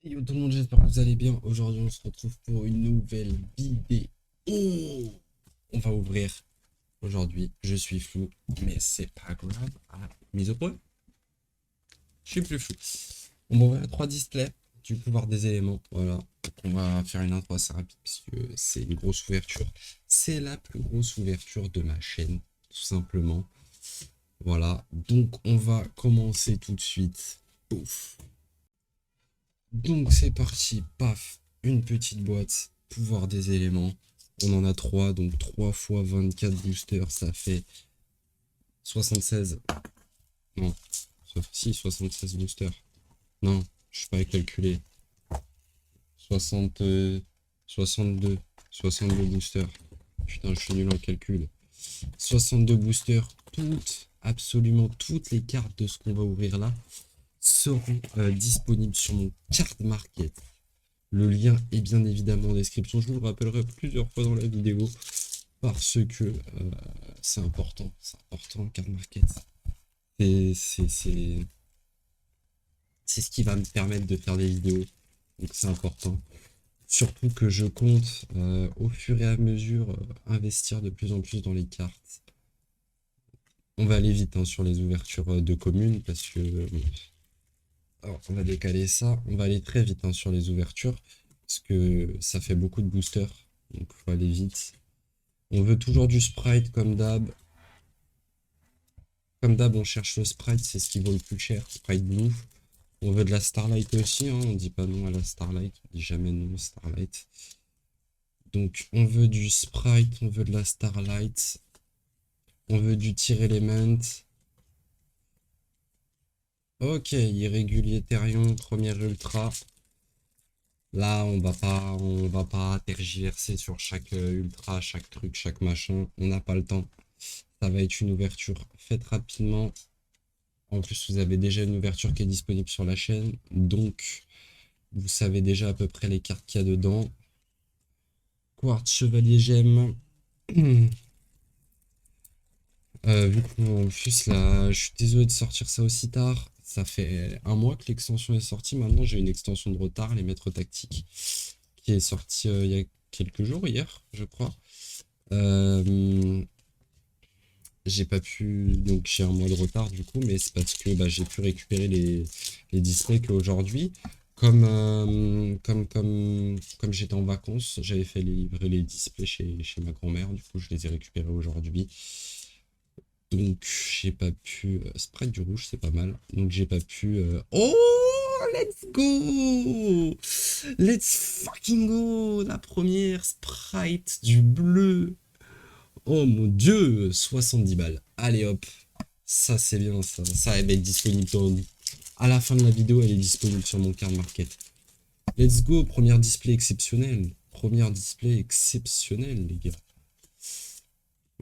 Yo tout le monde, j'espère que vous allez bien. Aujourd'hui, on se retrouve pour une nouvelle vidéo. On va ouvrir aujourd'hui. Je suis flou, mais c'est pas grave. Ah, mise au point. Je suis plus flou. On va ouvrir 3 displays du pouvoir des éléments. Voilà. Donc, on va faire une intro assez rapide parce que c'est une grosse ouverture. C'est la plus grosse ouverture de ma chaîne, tout simplement. Voilà. Donc, on va commencer tout de suite. Pouf. Donc c'est parti, paf, une petite boîte, pouvoir des éléments. On en a 3, donc 3 fois 24 boosters, ça fait 76. Non, si, 76 boosters. Non, je sais pas calculer. 60, 62, 62 boosters. Putain, je suis nul en calcul. 62 boosters, toutes, absolument toutes les cartes de ce qu'on va ouvrir là seront disponibles sur mon card market. Le lien est bien évidemment en description. Je vous le rappellerai plusieurs fois dans la vidéo parce que c'est important. C'est important, car market. C'est ce qui va me permettre de faire des vidéos. Donc c'est important. Surtout que je compte au fur et à mesure investir de plus en plus dans les cartes. On va aller vite hein, sur les ouvertures de communes parce que... alors, on va décaler ça. On va aller très vite hein, sur les ouvertures parce que ça fait beaucoup de boosters. Donc il faut aller vite. On veut toujours du sprite comme d'hab. Comme d'hab, on cherche le sprite, c'est ce qui vaut le plus cher. Sprite blue. On veut de la starlight aussi, hein. On dit pas non à la starlight. On dit jamais non à starlight. Donc on veut du sprite, on veut de la starlight. On veut du tir element. Ok, irrégulier Therion, première ultra. Là, on va pas tergiverser sur chaque ultra, chaque truc, chaque machin. On n'a pas le temps. Ça va être une ouverture faite rapidement. En plus, vous avez déjà une ouverture qui est disponible sur la chaîne. Donc, vous savez déjà à peu près les cartes qu'il y a dedans. Quartz, Chevalier Gemme. Vu qu'en plus, là, je suis désolé de sortir ça aussi tard. Ça fait un mois que l'extension est sortie. Maintenant, j'ai une extension de retard, les maîtres tactiques, qui est sortie il y a quelques jours, hier, je crois. J'ai pas pu, donc j'ai un mois de retard du coup, mais c'est parce que bah, j'ai pu récupérer les displays qu'aujourd'hui. Comme j'étais en vacances, j'avais fait livrer les displays chez ma grand-mère, du coup je les ai récupérés aujourd'hui. Donc j'ai pas pu... Sprite du rouge, c'est pas mal. Donc j'ai pas pu... Oh, let's go! Let's fucking go! La première Sprite du bleu! Oh mon dieu, 70 balles. Allez hop, ça c'est bien ça. Ça elle va être disponible à la fin de la vidéo, elle est disponible sur mon card market. Let's go, première display exceptionnelle. Première display exceptionnelle les gars.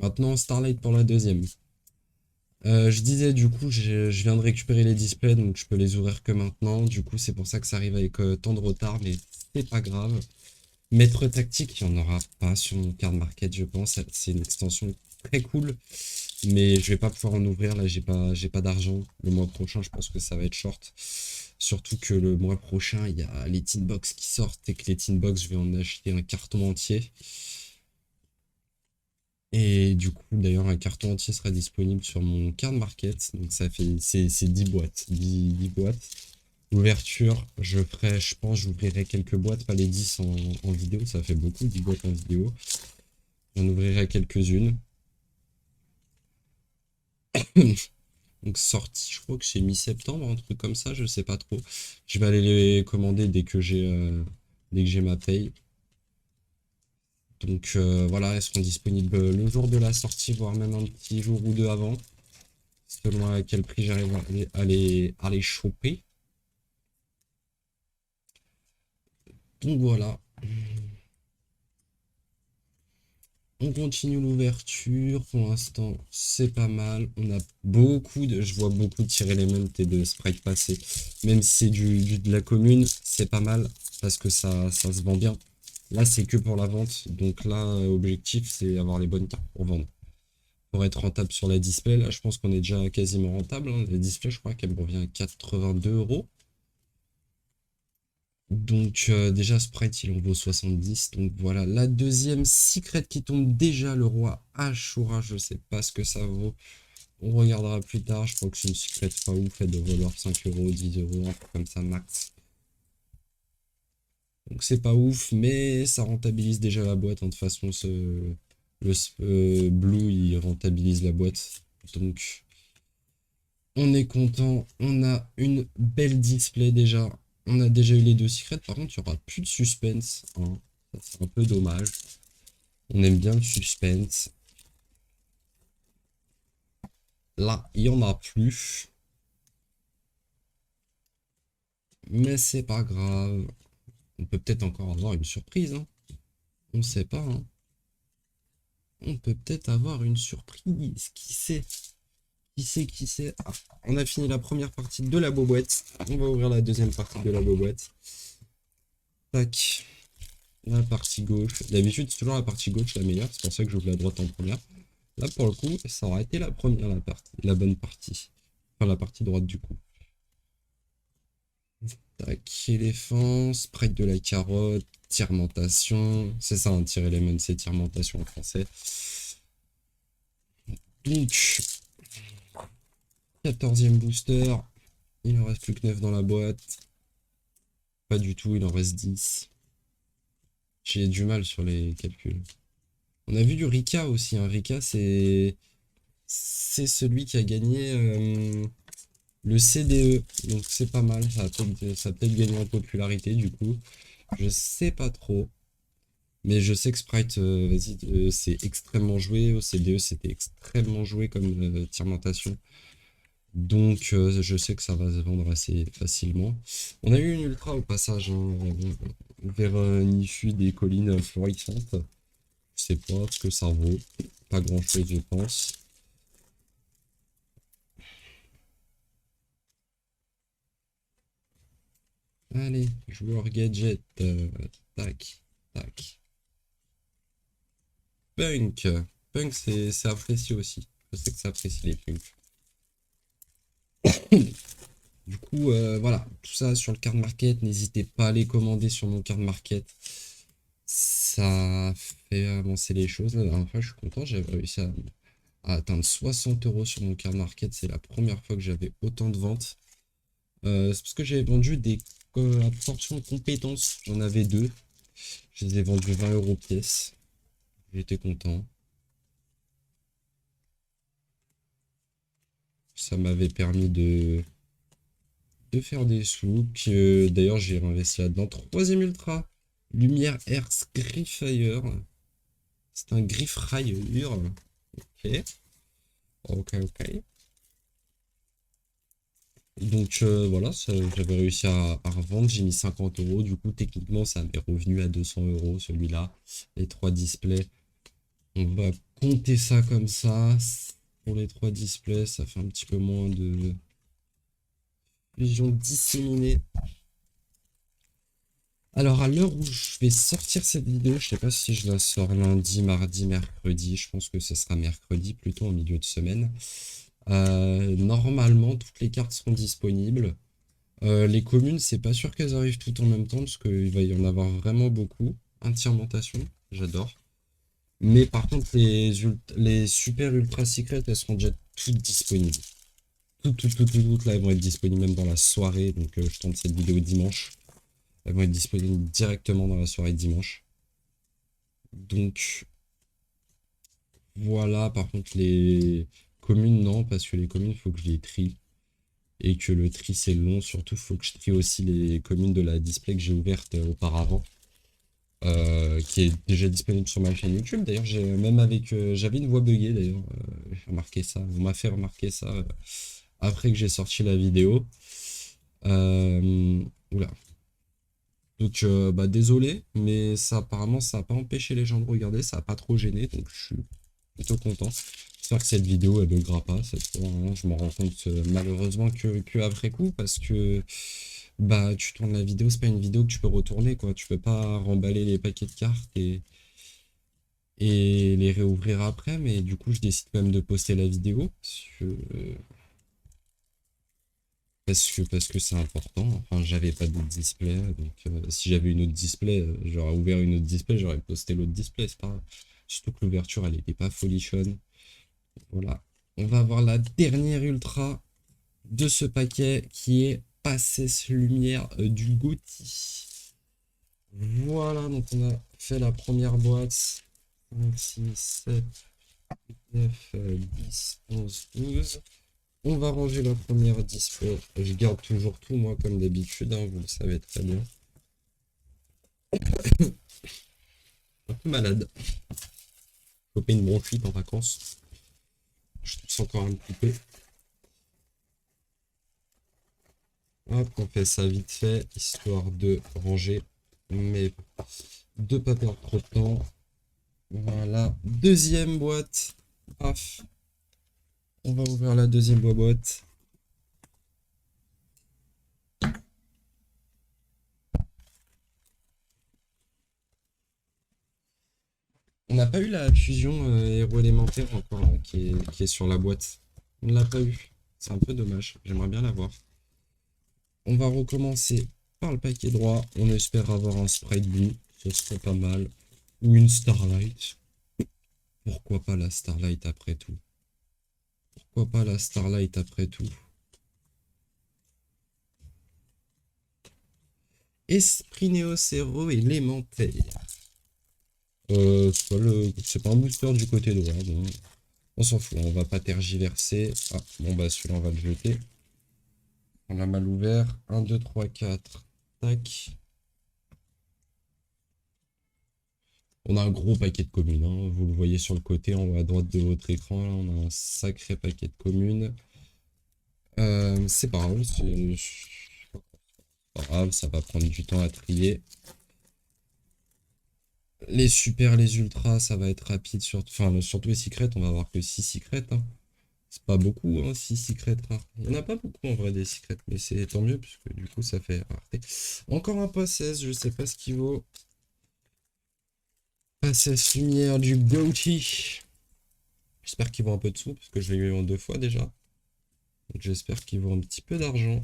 Maintenant Starlight pour la deuxième. Je disais du coup, je viens de récupérer les displays donc je peux les ouvrir que maintenant. Du coup c'est pour ça que ça arrive avec tant de retard mais c'est pas grave. Maître tactique, il n'y en aura pas sur mon card market je pense. C'est une extension très cool. Mais je vais pas pouvoir en ouvrir, là j'ai pas d'argent. Le mois prochain je pense que ça va être short. Surtout que le mois prochain il y a les tin box qui sortent et que les tin box je vais en acheter un carton entier. Et du coup d'ailleurs un carton entier sera disponible sur mon card market. Donc ça fait c'est 10 boîtes. 10 boîtes. L'ouverture, je pense j'ouvrirai quelques boîtes, pas les 10 en vidéo, ça fait beaucoup, 10 boîtes en vidéo. J'en ouvrirai quelques-unes. Donc sortie, je crois que c'est mi-septembre, un truc comme ça, je sais pas trop. Je vais aller les commander dès que j'ai ma paye. Donc voilà, elles seront disponibles le jour de la sortie, voire même un petit jour ou deux avant. Selon à quel prix j'arrive à les choper. Donc voilà. On continue l'ouverture. Pour l'instant, c'est pas mal. On a beaucoup de... Je vois beaucoup de tir element et de sprite passer. Même si c'est de la commune, c'est pas mal. Parce que ça se vend bien. Là, c'est que pour la vente. Donc là, objectif, c'est avoir les bonnes cartes pour vendre. Pour être rentable sur la display, là, je pense qu'on est déjà quasiment rentable. Hein. La display, je crois qu'elle me revient à 82 €. Donc déjà Sprite il en vaut 70. Donc voilà, la deuxième secret qui tombe déjà, le roi Ashura, je sais pas ce que ça vaut. On regardera plus tard, je crois que c'est une secret pas ouf, elle doit valoir 5 euros, 10 euros, un peu comme ça max. Donc c'est pas ouf, mais ça rentabilise déjà la boîte. De toute façon, Blue il rentabilise la boîte. Donc on est content, on a une belle display déjà. On a déjà eu les deux secrets, par contre il n'y aura plus de suspense, hein. Ça, c'est un peu dommage. On aime bien le suspense. Là, il n'y en a plus. Mais c'est pas grave. On peut peut-être encore avoir une surprise, hein. On sait pas, hein. On peut peut-être avoir une surprise. Qui sait? Qui sait, qui sait? Ah, on a fini la première partie de la boîte. On va ouvrir la deuxième partie de la boîte. Tac. La partie gauche. D'habitude, c'est toujours la partie gauche la meilleure. C'est pour ça que j'ouvre la droite en première. Là, pour le coup, ça aurait été la première, la bonne partie. Enfin, la partie droite, du coup. Tac, éléphant, sprite de la carotte, tirmentation. C'est ça, un tir element, c'est tirmentation en français. Donc, 14e booster. Il en reste plus que 9 dans la boîte. Pas du tout, il en reste 10. J'ai du mal sur les calculs. On a vu du Rika aussi. Un Rika, c'est celui qui a gagné le CDE. Donc c'est pas mal. Ça a peut-être gagné en popularité du coup. Je sais pas trop. Mais je sais que Sprite, vas-y, c'est extrêmement joué. Au CDE, c'était extrêmement joué comme tirmentation. Donc je sais que ça va se vendre assez facilement. On a eu une ultra au passage, hein, vers Nifu des collines florissantes. Je sais pas ce que ça vaut. Pas grand chose je pense. Allez, joueur gadget. Tac, tac. Punk. Punk c'est apprécié aussi. Je sais que ça apprécie les punks. Du coup, voilà, tout ça sur le card market. N'hésitez pas à les commander sur mon card market. Ça fait avancer les choses. La dernière fois, je suis content. J'avais réussi à atteindre 60 euros sur mon card market. C'est la première fois que j'avais autant de ventes. C'est parce que j'avais vendu des absorptions de compétences. J'en avais deux. Je les ai vendus 20 euros pièce. J'étais content. Ça m'avait permis de faire des sous. D'ailleurs, j'ai réinvesti là-dedans. Troisième ultra. Lumière Hertz Grifffire. C'est un Griffrailleur. Ok. Ok, ok. Donc voilà, j'avais réussi à revendre. J'ai mis 50 euros. Du coup, techniquement, ça m'est revenu à 200 euros celui-là. Les trois displays. On va compter ça comme ça. Pour les trois displays, ça fait un petit peu moins de vision disséminée. Alors, à l'heure où je vais sortir cette vidéo, je sais pas si je la sors lundi, mardi, mercredi. Je pense que ce sera mercredi, plutôt en milieu de semaine. Normalement, toutes les cartes seront disponibles. Les communes, c'est pas sûr qu'elles arrivent toutes en même temps, parce qu'il va y en avoir vraiment beaucoup. Tirmentation, j'adore. Mais par contre, les super ultra secrètes, elles seront déjà toutes disponibles. Toutes là, elles vont être disponibles même dans la soirée. Donc, je tente cette vidéo dimanche. Elles vont être disponibles directement dans la soirée de dimanche. Donc, voilà. Par contre, les communes, non, parce que les communes, il faut que je les trie. Et que le tri, c'est long. Surtout, il faut que je trie aussi les communes de la display que j'ai ouverte auparavant. Qui est déjà disponible sur ma chaîne YouTube. D'ailleurs, j'avais une voix buggée d'ailleurs. J'ai remarqué ça. On m'a fait remarquer ça après que j'ai sorti la vidéo. Oula. Donc, bah, désolé, mais ça apparemment, ça n'a pas empêché les gens de regarder, ça n'a pas trop gêné, donc je suis plutôt content. J'espère que cette vidéo, elle ne buggera pas cette fois, hein. Je m'en rends compte malheureusement que après coup, parce que bah tu tournes la vidéo, c'est pas une vidéo que tu peux retourner, quoi. Tu peux pas remballer les paquets de cartes et les réouvrir après, mais du coup, je décide quand même de poster la vidéo. Parce que, Parce que c'est important. Enfin, j'avais pas d'autre display, donc si j'avais une autre display, j'aurais ouvert une autre display, j'aurais posté l'autre display, c'est pas grave. Surtout que l'ouverture, elle était pas folichonne. Voilà. On va avoir la dernière ultra de ce paquet qui est Passes Lumière du Gothi. Voilà, donc on a fait la première boîte. 5, 6, 7, 9, 10, 11, 12. On va ranger la première display. Je garde toujours tout, moi, comme d'habitude, hein, vous le savez très bien. Un peu malade. Chopé une bronchite en vacances. Je tousse encore un petit peu. Hop, on fait ça vite fait, histoire de ranger, mais de pas perdre trop de temps. Voilà, deuxième boîte. Paf. On va ouvrir la deuxième boîte. On n'a pas eu la fusion héros élémentaire encore là, qui est sur la boîte. On ne l'a pas eu. C'est un peu dommage. J'aimerais bien l'avoir. On va recommencer par le paquet droit. On espère avoir un sprite blue. Ce serait pas mal. Ou une Starlight. Pourquoi pas la Starlight après tout? Pourquoi pas la Starlight après tout? Esprit Néo Zéro élémentaire. C'est pas un booster du côté droit. Bon. On s'en fout, on va pas tergiverser. Ah, bon bah celui-là on va le jeter. On l'a mal ouvert. 1, 2, 3, 4. Tac. On a un gros paquet de communes, hein. Vous le voyez sur le côté en haut à droite de votre écran. Là, on a un sacré paquet de communes. C'est pas grave, pas grave, ça va prendre du temps à trier. Les super, les ultras, ça va être rapide. Enfin, surtout les secrets, on va avoir que 6 secrets. Hein. C'est pas beaucoup, hein, 6 secrets rares. Il n'y en a pas beaucoup en vrai des secrets, mais c'est tant mieux, puisque du coup ça fait rareté. Encore un pas 16, je sais pas ce qu'il vaut. Passesse lumière du Goatee. J'espère qu'il vaut un peu de sous, parce que je l'ai eu en 2 fois déjà. Donc j'espère qu'il vaut un petit peu d'argent.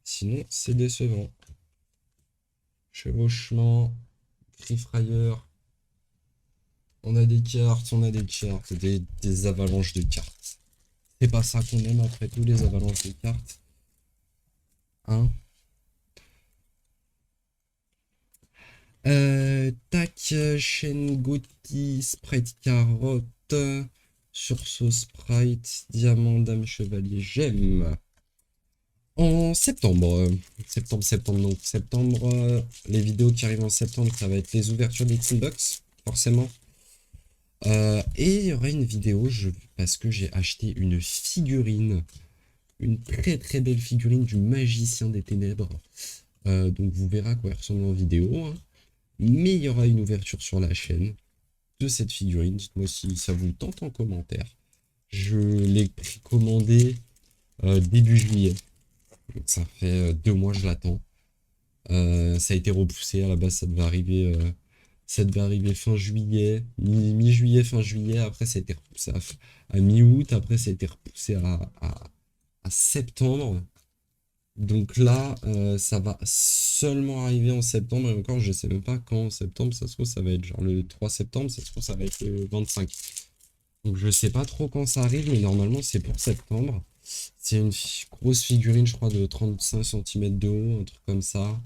Sinon, c'est décevant. Chevauchement, Griffrailleur. On a des cartes, des avalanches de cartes. C'est pas ça qu'on aime après tout, les avalanches de cartes. Hein? Tac, chaîne Gotti, Sprite carotte, sursaut Sprite, diamant, dame, chevalier, j'aime. En septembre, donc septembre, les vidéos qui arrivent en septembre, ça va être les ouvertures des Teambox, forcément. Et il y aura une vidéo, parce que j'ai acheté une figurine, une très très belle figurine du magicien des ténèbres. Donc vous verrez à quoi elle ressemble en vidéo, hein. Mais il y aura une ouverture sur la chaîne de cette figurine. Dites-moi si ça vous tente en commentaire. Je l'ai précommandé début juillet. Donc ça fait 2 mois que je l'attends. Ça a été repoussé. À la base, ça devait arriver fin juillet, mi-juillet, fin juillet. Après, ça a été repoussé à mi-août. Après, ça a été repoussé à septembre. Donc là, ça va seulement arriver en septembre. Et encore, je sais même pas quand en septembre. Ça se trouve, ça va être genre le 3 septembre. Ça se trouve, ça va être le 25. Donc je sais pas trop quand ça arrive, mais normalement, c'est pour septembre. C'est une grosse figurine, je crois, de 35 cm de haut, un truc comme ça.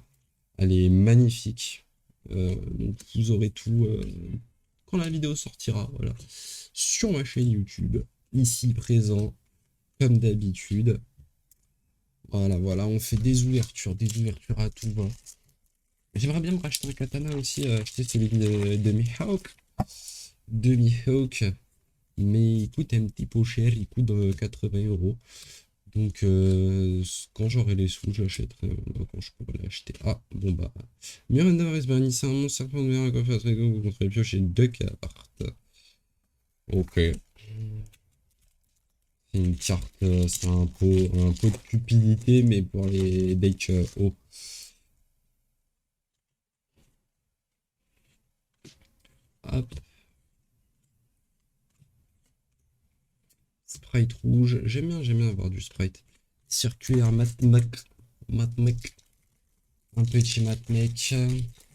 Elle est magnifique. Donc vous aurez tout quand la vidéo sortira. Voilà. Sur ma chaîne YouTube, ici présent, comme d'habitude. Voilà, voilà, on fait des ouvertures à tout va. J'aimerais bien me racheter un katana aussi, acheter celui de Mihawk. De Mihawk. Mais il coûte un petit peu cher, il coûte 80 €. Donc quand j'aurai les sous, je l'achèterai. Quand je pourrai l'acheter. Ah, bon bah. Miranda is banni, c'est un monstre serpent de mer à coffre à trégo, vous montrez piocher 2 cartes. Ok. C'est une carte, c'est un pot de cupidité, mais pour les decks hauts. Hop. Sprite rouge. J'aime bien avoir du sprite. circulaire Matmec. Matmec. Un petit Matmec.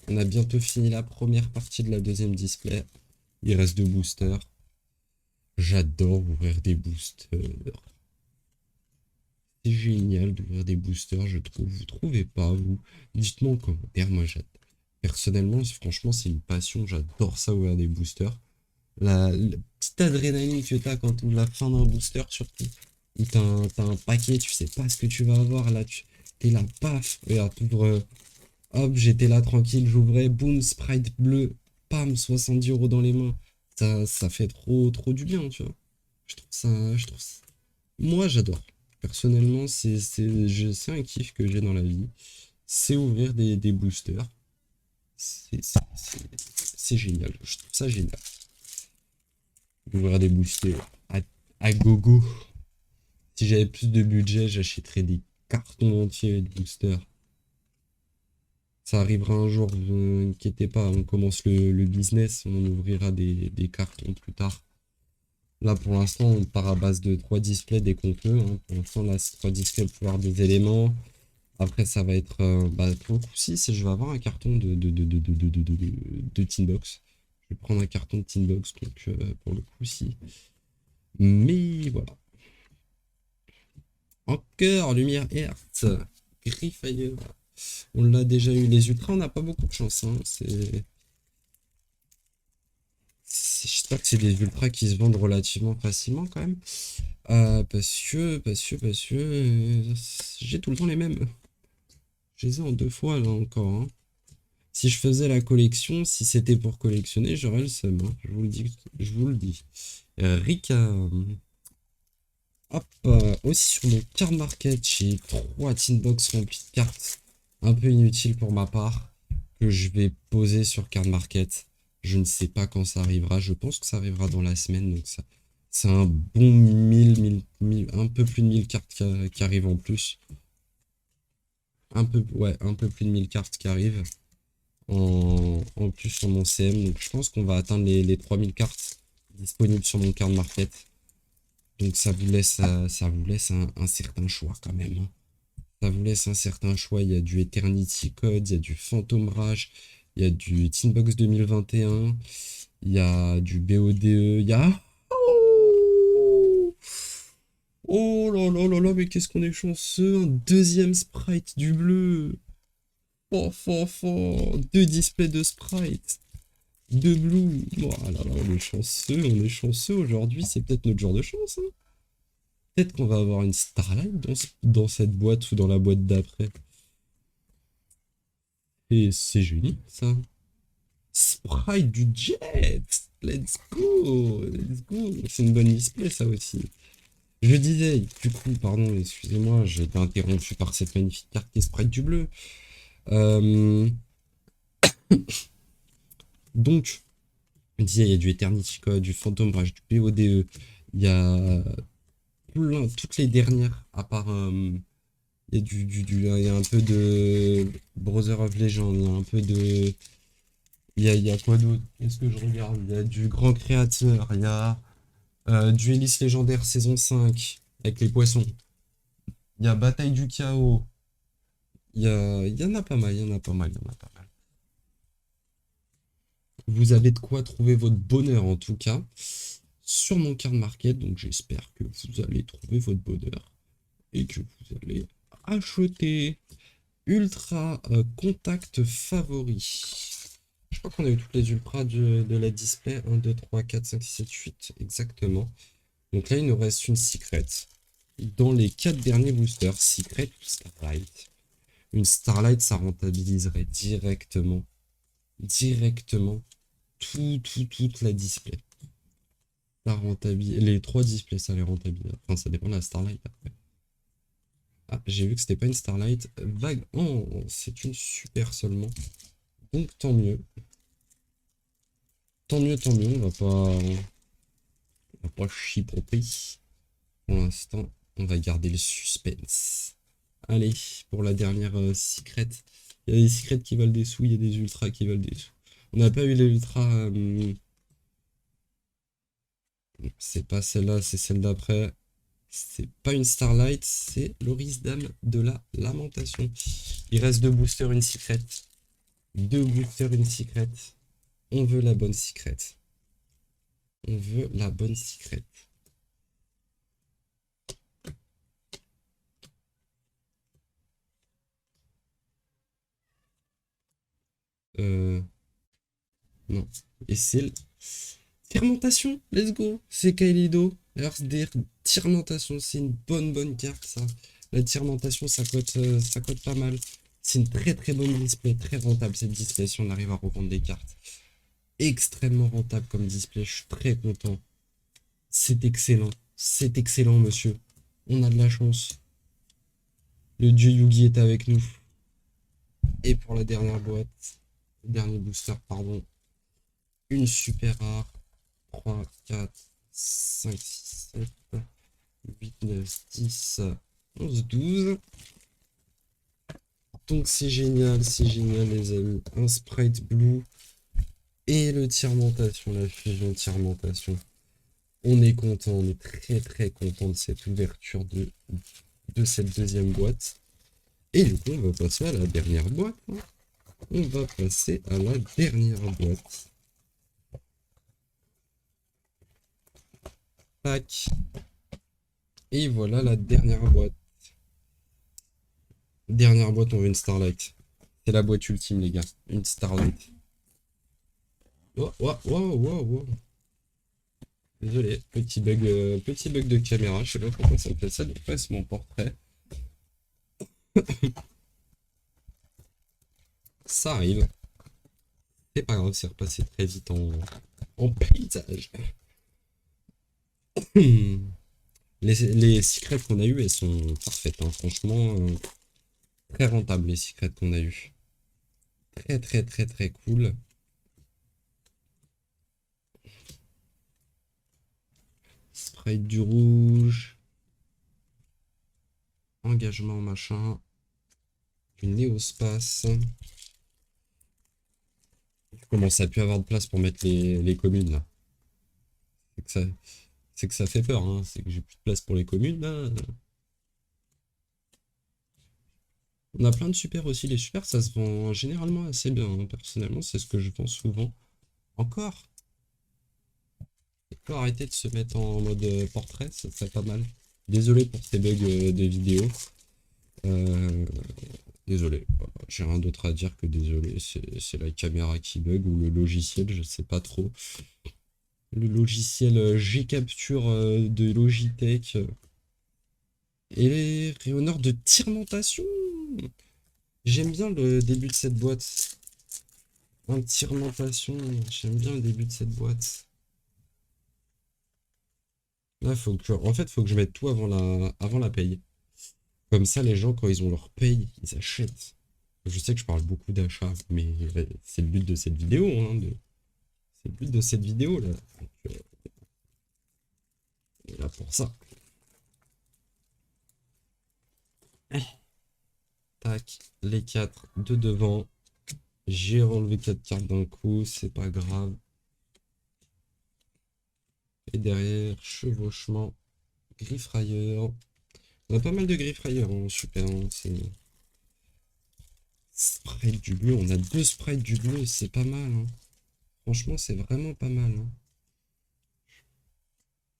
On a bientôt fini la première partie de la deuxième display. Il reste 2 boosters. J'adore ouvrir des boosters. C'est génial d'ouvrir des boosters, je trouve. Vous trouvez pas, vous? Dites-moi en commentaire, moi j'adore. Personnellement, franchement, c'est une passion. J'adore ça, ouvrir des boosters. La petite adrénaline que t'as quand tu ouvres la fin d'un booster, surtout. Où t'as un paquet, tu sais pas ce que tu vas avoir. Là, t'es là, paf. Regarde, t'ouvres. Hop, j'étais là tranquille, j'ouvrais. Boum, Sprite bleu. Pam, 70 € dans les mains. Ça fait trop du bien, tu vois. Je trouve ça. Moi, j'adore. Personnellement, c'est un kiff que j'ai dans la vie. C'est ouvrir des boosters. C'est génial. Je trouve ça génial. Ouvrir des boosters à gogo. Si j'avais plus de budget, j'achèterais des cartons entiers de boosters. Ça arrivera un jour, ne vous inquiétez pas, on commence le business, on ouvrira des cartons plus tard. Là, pour l'instant, on part à base de 3 displays dès qu'on peut. Hein. Pour l'instant, là, c'est 3 displays pour avoir des éléments. Après, ça va être... pour le coup, si, je vais avoir un carton de Tinbox. Je vais prendre un carton de Tinbox, donc pour le coup, si. Mais voilà. Encore, Lumière Hertz. Griffire. On l'a déjà eu. Les ultras, on n'a pas beaucoup de chance. Hein. J'espère que c'est des ultras qui se vendent relativement facilement quand même. Parce que j'ai tout le temps les mêmes. Je les ai en 2 fois là encore. Hein. Si je faisais la collection, si c'était pour collectionner, j'aurais le seum. Hein. Je vous le dis. Je vous le dis. Rika. Hop. Aussi sur mon card market, j'ai 3 tin box remplies de cartes. Un peu inutiles pour ma part. Que je vais poser sur card market. Je ne sais pas quand ça arrivera. Je pense que ça arrivera dans la semaine. Donc ça. C'est un bon 1000, un peu plus de 1000 cartes qui arrivent en plus. Un peu plus de 1000 cartes qui arrivent en plus sur mon CM. Donc je pense qu'on va atteindre les 3000 cartes disponibles sur mon card market. Donc ça vous laisse un certain choix quand même. Hein. Ça vous laisse un certain choix. Il y a du Eternity Code, il y a du Phantom Rage, il y a du Tinbox 2021, il y a du BODE, il y a... Oh là là là là, mais qu'est-ce qu'on est chanceux! Un deuxième sprite du bleu! Oh, oh, 2 displays de sprite! 2 blue! Oh là là, on est chanceux aujourd'hui, c'est peut-être notre jour de chance, hein. Peut-être qu'on va avoir une Starlight dans cette boîte ou dans la boîte d'après. Et c'est joli, ça. Sprite du Jet! Let's go! Let's go! C'est une bonne display, ça aussi. Je disais, du coup, pardon, excusez-moi, j'ai été interrompu par cette magnifique carte qui est Sprite du bleu. Euh, Donc, je disais, il y a du Eternity Code, du Phantom Rage, du PODE, il y a toutes les dernières, à part, il y a il y a un peu de Brother of Legend, il y a un peu de, il y a quoi d'autre? Qu'est-ce que je regarde? Il y a du Grand Créateur, il y a du Hélice Légendaire saison 5, avec les poissons, il y a Bataille du Chaos, il y en a pas mal, il y en a pas mal, il y en a pas mal. Vous avez de quoi trouver votre bonheur en tout cas sur mon card market, donc j'espère que vous allez trouver votre bonheur et que vous allez acheter. Ultra contact favori. Je crois qu'on a eu toutes les ultras de la display. 1, 2, 3, 4, 5, 6, 7, 8. Exactement. Donc là, il nous reste une secret. Dans les 4 derniers boosters, secret ou Starlight. Une Starlight, ça rentabiliserait directement toute la display. Les 3 displays, ça les rentabilise. Enfin, ça dépend de la Starlight après. Ah, j'ai vu que c'était pas une Starlight. Vague. Oh, c'est une super seulement. Donc tant mieux. Tant mieux, tant mieux. On va pas chipoter. Pour l'instant, on va garder le suspense. Allez, pour la dernière secret. Il y a des secrets qui valent des sous, il y a des ultras qui valent des sous. On n'a pas eu les ultras. C'est pas celle-là, c'est celle d'après. C'est pas une Starlight, c'est Loris Dame de la Lamentation. Il reste deux boosters, une secret. Deux boosters, une secret. On veut la bonne secret. On veut la bonne secret. Non. Et c'est Fermentation, let's go. C'est Kailido. RSD, Tirmentation, c'est une bonne carte ça. La Tirmentation, ça cote pas mal. C'est une très bonne display, très rentable cette display si on arrive à revendre des cartes. Extrêmement rentable comme display, je suis très content. C'est excellent monsieur. On a de la chance. Le dieu Yugi est avec nous. Et pour la dernière boîte, le dernier booster, pardon, une super rare. 3, 4, 5, 6, 7, 8, 9, 10, 11, 12. Donc c'est génial les amis. Un Sprite Blue et le Tirmentation, la fusion Tirmentation. On est content, on est très content de cette ouverture de cette deuxième boîte. Et du coup, on va passer à la dernière boîte. On va passer à la dernière boîte. Tac. Et voilà la dernière boîte. Dernière boîte, on veut une Starlight. C'est la boîte ultime, les gars. Une Starlight. Wow. Désolé, petit bug de caméra. Je sais pas pourquoi ça me fait ça. Des fois, c'est mon portrait. Ça arrive. C'est pas grave, c'est repassé très vite en paysage. Les secrets qu'on a eu, elles sont parfaites. Hein. Franchement, très rentables les secrets qu'on a eu. Très cool. Sprite du rouge. Engagement machin. Du néospace. Je commence à plus avoir de place pour mettre les communes là. C'est que ça fait peur, hein. C'est que j'ai plus de place pour les communes là. On a plein de super aussi. Les super, ça se vend généralement assez bien. Hein. Personnellement, c'est ce que je vends souvent. Encore. Il faut arrêter de se mettre en mode portrait, ça serait pas mal. Désolé pour ces bugs de vidéo. Euh, Désolé, j'ai rien d'autre à dire que désolé. C'est la caméra qui bug ou le logiciel, je sais pas trop. Le logiciel G-Capture de Logitech. Et les rayonneurs de tirmentation. J'aime bien le début de cette boîte. Un tirmentation, j'aime bien le début de cette boîte. Là, en fait, faut que je mette tout avant la paye. Comme ça, les gens, quand ils ont leur paye, ils achètent. Je sais que je parle beaucoup d'achats, mais c'est le but de cette vidéo. Hein, c'est le but de cette vidéo, là. Donc, on est là pour ça. Tac, les 4 de devant. J'ai enlevé 4 cartes d'un coup, c'est pas grave. Et derrière, chevauchement, griffrailleur. On a pas mal de griffrailleurs en super. Hein, c'est sprite du bleu. On a 2 sprites du bleu, c'est pas mal. Hein. Franchement, c'est vraiment pas mal. Hein.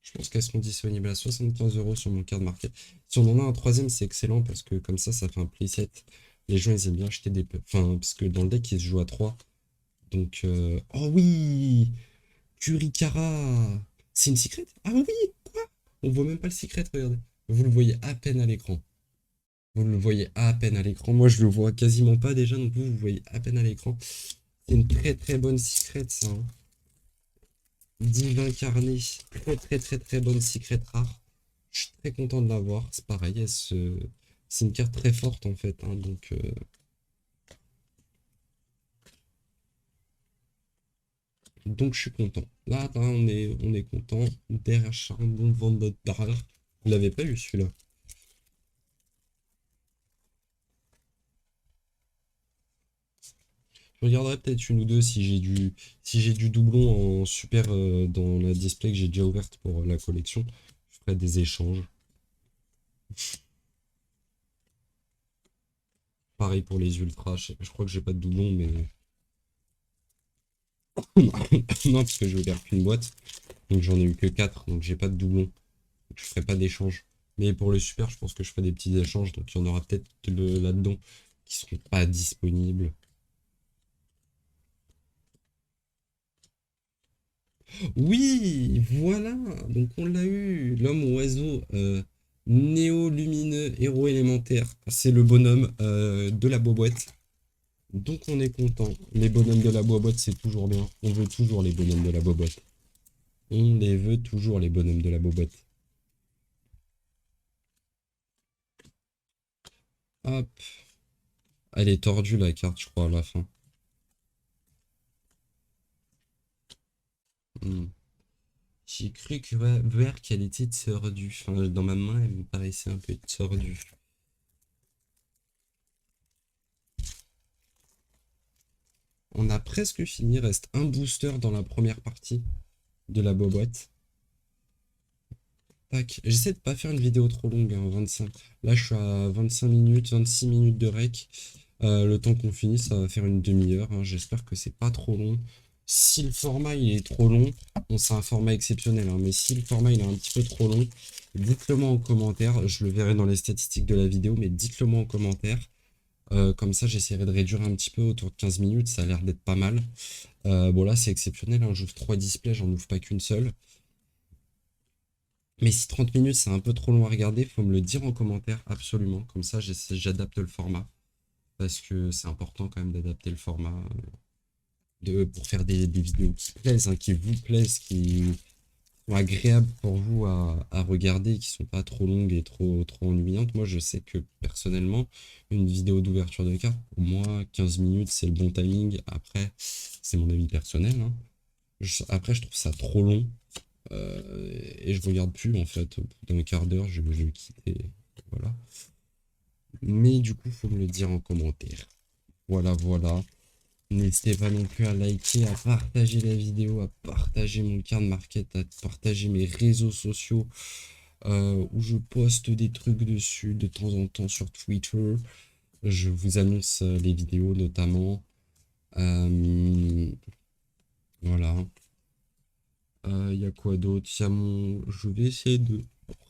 Je pense qu'elles seront disponibles à 75 € sur mon card market. Si on en a un troisième, c'est excellent parce que comme ça fait un playset. Les gens, ils aiment bien acheter des... Enfin, parce que dans le deck, il se joue à 3. Donc, oh oui, Kurikara. C'est une secret? Ah oui, quoi? On voit même pas le secret, regardez. Vous le voyez à peine à l'écran. Vous le voyez à peine à l'écran. Moi, je le vois quasiment pas déjà, donc vous voyez à peine à l'écran. C'est une très bonne secret, ça. Hein. Divin Carnet. Très bonne secret rare. Je suis très content de l'avoir. C'est pareil, c'est une carte très forte en fait. Hein, donc je suis content. Là, on est content. Derrière Charbon, vendre notre barre. Vous l'avez pas eu celui-là. Je regarderai peut-être une ou deux si j'ai du doublon en super dans la display que j'ai déjà ouverte pour la collection. Je ferai des échanges. Pareil pour les ultras, je crois que j'ai pas de doublon, mais... non, parce que j'ai ouvert qu'une boîte, donc j'en ai eu que 4, donc j'ai pas de doublon. Donc je ferai pas d'échange. Mais pour le super, je pense que je ferai des petits échanges, donc il y en aura peut-être là-dedans qui seront pas disponibles. Oui, voilà, donc on l'a eu, l'homme oiseau néo-lumineux héros élémentaire, c'est le bonhomme de la boîte. Donc on est content. Les bonhommes de la boîte, c'est toujours bien. On veut toujours les bonhommes de la boîte. On les veut toujours, les bonhommes de la boîte. Hop. Elle est tordue la carte, je crois, à la fin. Hmm. J'ai cru que voir qu'elle était tordue. Enfin, dans ma main, elle me paraissait un peu tordue. On a presque fini. Reste un booster dans la première partie de la boîte. Tac. J'essaie de pas faire une vidéo trop longue, hein, 25. Là, je suis à 25 minutes, 26 minutes de rec. Le temps qu'on finisse, ça va faire une demi-heure, hein. J'espère que c'est pas trop long. Si le format il est trop long, bon, c'est un format exceptionnel, hein, mais si le format il est un petit peu trop long, dites-le moi en commentaire. Je le verrai dans les statistiques de la vidéo, mais dites-le moi en commentaire. Comme ça, j'essaierai de réduire un petit peu autour de 15 minutes. Ça a l'air d'être pas mal. Bon, là, c'est exceptionnel, hein. J'ouvre 3 displays, j'en ouvre pas qu'une seule. Mais si 30 minutes c'est un peu trop long à regarder, faut me le dire en commentaire, absolument. Comme ça, j'adapte le format. Parce que c'est important quand même d'adapter le format pour faire des vidéos qui plaisent, hein, qui vous plaisent, qui sont agréables pour vous à regarder, qui sont pas trop longues et trop ennuyantes. Moi, je sais que personnellement, une vidéo d'ouverture de carte, pour moi, 15 minutes, c'est le bon timing. Après, c'est mon avis personnel, hein. Après, je trouve ça trop long. Et je regarde plus, en fait. Au bout d'un quart d'heure, je vais quitter. Voilà. Mais du coup, faut me le dire en commentaire. Voilà, voilà. N'hésitez pas non plus à liker, à partager la vidéo, à partager mon card market, à partager mes réseaux sociaux où je poste des trucs dessus de temps en temps sur Twitter. Je vous annonce les vidéos notamment. Euh, voilà. Il y a quoi d'autre? Je vais essayer de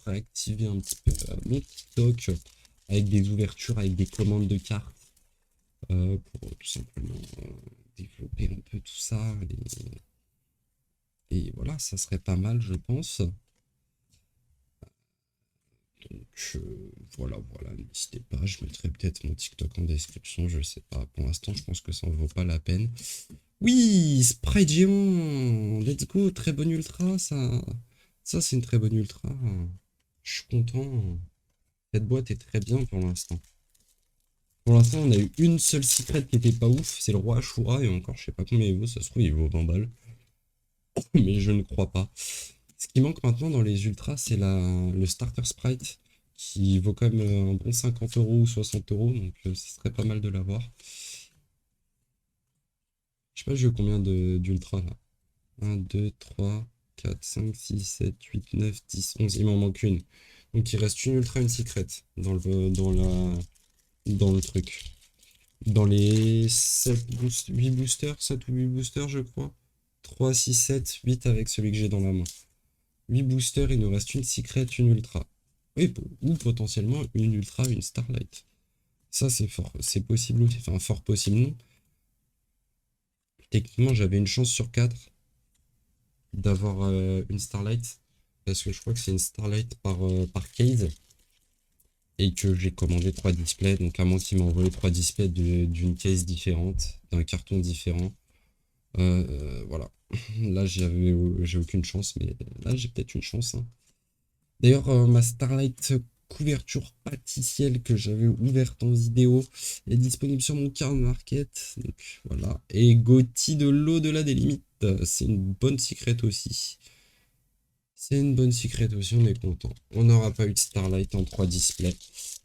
réactiver un petit peu mon TikTok avec des ouvertures, avec des commandes de cartes pour tout simplement développer un peu tout ça. Et voilà, ça serait pas mal, je pense. Donc voilà, voilà, n'hésitez pas. Je mettrai peut-être mon TikTok en description, je sais pas. Pour l'instant, je pense que ça en vaut pas la peine. Oui, Sprite géant! Let's go, très bonne ultra, ça. Ça, c'est une très bonne ultra. Je suis content. Cette boîte est très bien pour l'instant. Pour l'instant, on a eu une seule secret qui était pas ouf, c'est le roi Ashura, et encore, je sais pas combien il vaut, ça se trouve, il vaut 20 balles. Mais je ne crois pas. Ce qui manque maintenant dans les ultras, c'est le starter sprite qui vaut quand même un bon 50 euros ou 60 euros, donc ce serait pas mal de l'avoir. Je sais pas, j'ai eu combien d'ultras là. 1, 2, 3, 4, 5, 6, 7, 8, 9, 10, 11. Il m'en manque une. Donc il reste une ultra, une secret dans le truc. Dans les 8 boosters, 7 ou 8 boosters, je crois. 3, 6, 7, 8 avec celui que j'ai dans la main. 8 boosters, il nous reste une secret, une ultra. Oui, ou potentiellement une ultra, une starlight. Ça, c'est fort, c'est possible aussi. Enfin, fort possible, non. Techniquement, j'avais une chance sur 4 d'avoir une starlight. Parce que je crois que c'est une starlight par case. Et que j'ai commandé 3 displays. Donc, à moins qu'il m'ait envoyé 3 displays d'une case différente, d'un carton différent. Voilà. Là, j'ai aucune chance, mais là, j'ai peut-être une chance, hein. D'ailleurs, ma Starlight couverture pâtissière que j'avais ouverte en vidéo est disponible sur mon card market. Donc voilà. Et Gotti de l'au-delà des limites, c'est une bonne secret aussi. C'est une bonne secret aussi, on est content. On n'aura pas eu de Starlight en 3 displays.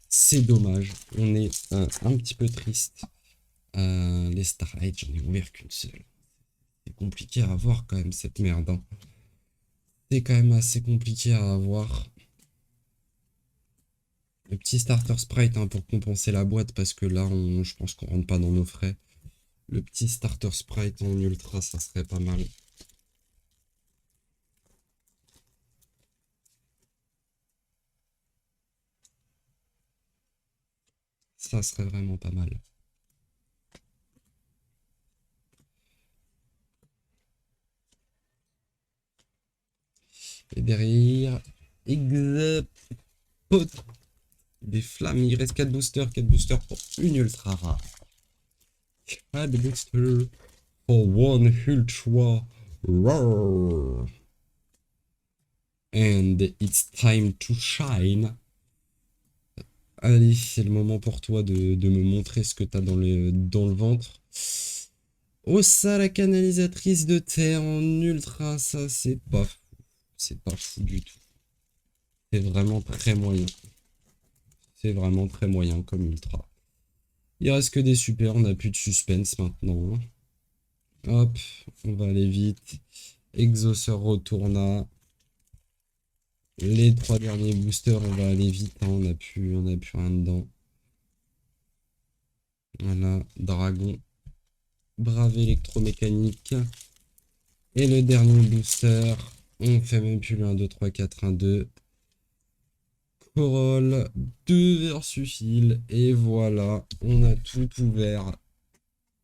C'est dommage. On est un petit peu triste. Les Starlight, j'en ai ouvert qu'une seule. C'est compliqué à avoir quand même cette merde, hein. C'est quand même assez compliqué à avoir. Le petit starter sprite hein, pour compenser la boîte parce que là, je pense qu'on rentre pas dans nos frais. Le petit starter sprite en ultra, ça serait pas mal. Ça serait vraiment pas mal. Et derrière, Exapod. Des flammes, il reste 4 boosters. 4 boosters pour une ultra rare. 4 boosters for one ultra rare. And it's time to shine. Allez, c'est le moment pour toi de me montrer ce que t'as dans le ventre. Oh ça, la canalisatrice de terre en ultra, ça c'est pas fou. C'est pas fou du tout. C'est vraiment très moyen. C'est vraiment très moyen comme ultra. Il reste que des super, on n'a plus de suspense maintenant. Hop, on va aller vite. Exauceur retourna. Les 3 derniers boosters, on va aller vite. Hein, on a plus rien dedans. Voilà, dragon. Brave électromécanique. Et le dernier booster, on fait même plus le 1, 2, 3, 4, 1, 2. Corolle, 2 versus heal. Et voilà, on a tout ouvert.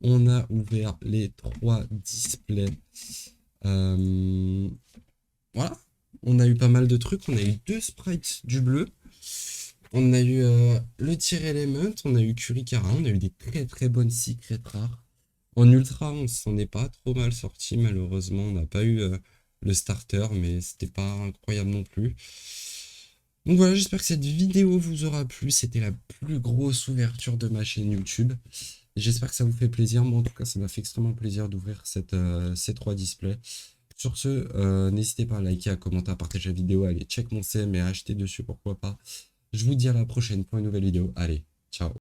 On a ouvert les 3 displays. Voilà. On a eu pas mal de trucs. On a eu 2 sprites du bleu. On a eu le Tier Element. On a eu Curikara. On a eu des très très bonnes secrets rares. En ultra, on s'en est pas trop mal sorti. Malheureusement, on n'a pas eu le starter. Mais c'était pas incroyable non plus. Donc voilà, j'espère que cette vidéo vous aura plu. C'était la plus grosse ouverture de ma chaîne YouTube. J'espère que ça vous fait plaisir. Moi, en tout cas, ça m'a fait extrêmement plaisir d'ouvrir ces 3 displays. Sur ce, n'hésitez pas à liker, à commenter, à partager la vidéo. Allez, check mon CM et à acheter dessus, pourquoi pas. Je vous dis à la prochaine pour une nouvelle vidéo. Allez, ciao.